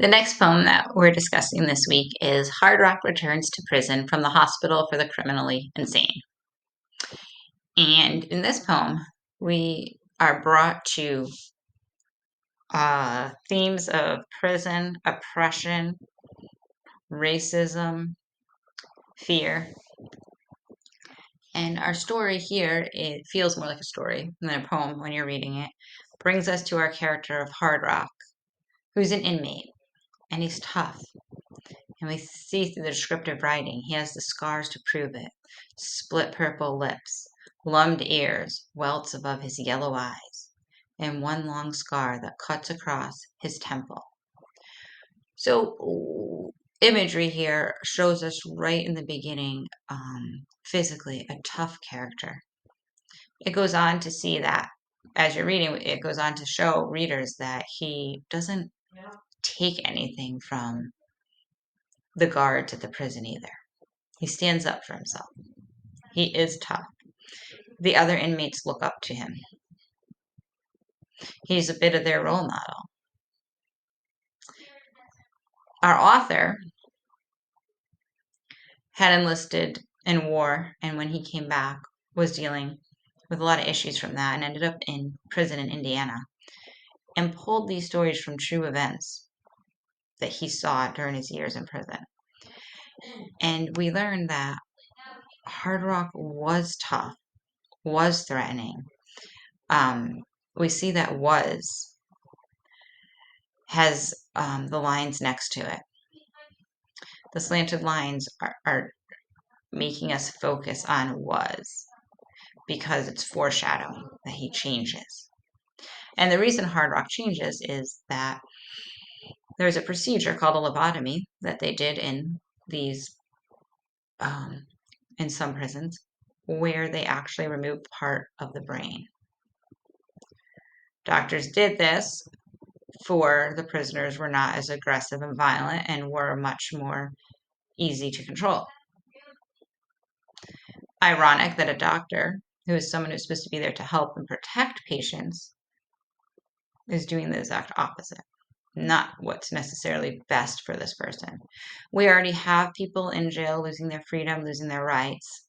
The next poem that we're discussing this week is Hard Rock Returns to Prison from the Hospital for the Criminally Insane. And in this poem, we are brought to themes of prison, oppression, racism, fear. And our story here, it feels more like a story than a poem when you're reading it, brings us to our character of Hard Rock, who's an inmate, and he's tough. And we see through the descriptive writing, he has the scars to prove it. Split purple lips, lumped ears, welts above his yellow eyes, and one long scar that cuts across his temple. So imagery here shows us right in the beginning, physically, a tough character. It goes on to see that, as you're reading, it goes on to show readers that he doesn't take anything from the guards at the prison either. He stands up for himself. He is tough. The other inmates look up to him. He's a bit of their role model. Our author had enlisted in war, and when he came back, was dealing with a lot of issues from that and ended up in prison in Indiana and pulled these stories from true events that he saw during his years in prison. And we learned that Hard Rock was tough, was threatening. We see that was has the lines next to it. The slanted lines are making us focus on was because it's foreshadowing that he changes. And the reason Hard Rock changes is that there's a procedure called a lobotomy that they did in these in some prisons where they actually removed part of the brain. Doctors did this for the prisoners were not as aggressive and violent and were much more easy to control. Ironic that a doctor, who is someone who's supposed to be there to help and protect patients, is doing the exact opposite. Not what's necessarily best for this person. We already have people in jail losing their freedom, losing their rights.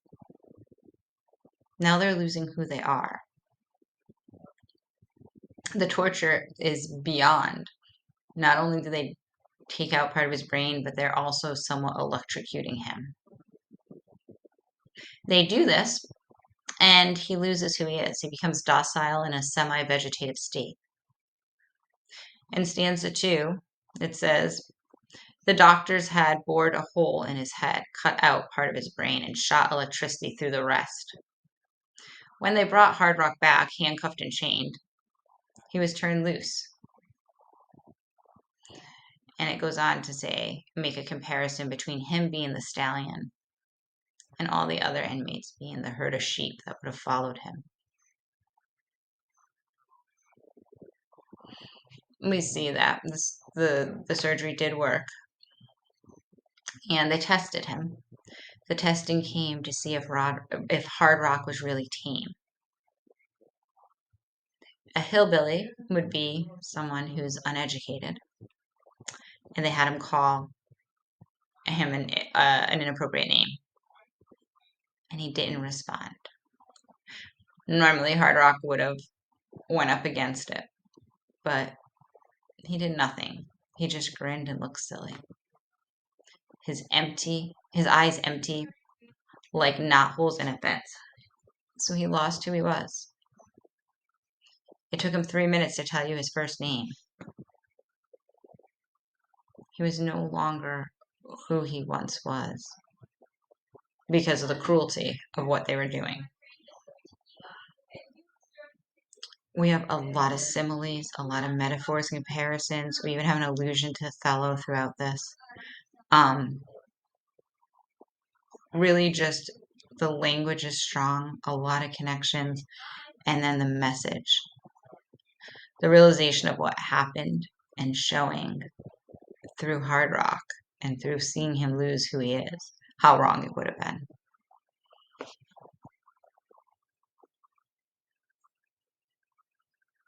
Now they're losing who they are. The torture is beyond. Not only do they take out part of his brain, but they're also somewhat electrocuting him. They do this, and he loses who he is. He becomes docile in a semi-vegetative state. In stanza 2, it says, the doctors had bored a hole in his head, cut out part of his brain, and shot electricity through the rest. When they brought Hard Rock back, handcuffed and chained, he was turned loose. And it goes on to say, make a comparison between him being the stallion and all the other inmates being the herd of sheep that would have followed him. We see that the surgery did work, and they tested him. The testing came to see if Hard Rock was really tame. A hillbilly would be someone who's uneducated, and they had him call him an inappropriate name, and he didn't respond. Normally, Hard Rock would have went up against it, but he did nothing. He just grinned and looked silly. His eyes empty, like knotholes in a fence. So he lost who he was. It took him 3 minutes to tell you his first name. He was no longer who he once was because of the cruelty of what they were doing. We have a lot of similes, a lot of metaphors, comparisons. We even have an allusion to Othello throughout this. Really just the language is strong, a lot of connections, and then the message. The realization of what happened and showing through Hard Rock and through seeing him lose who he is, how wrong it would have been.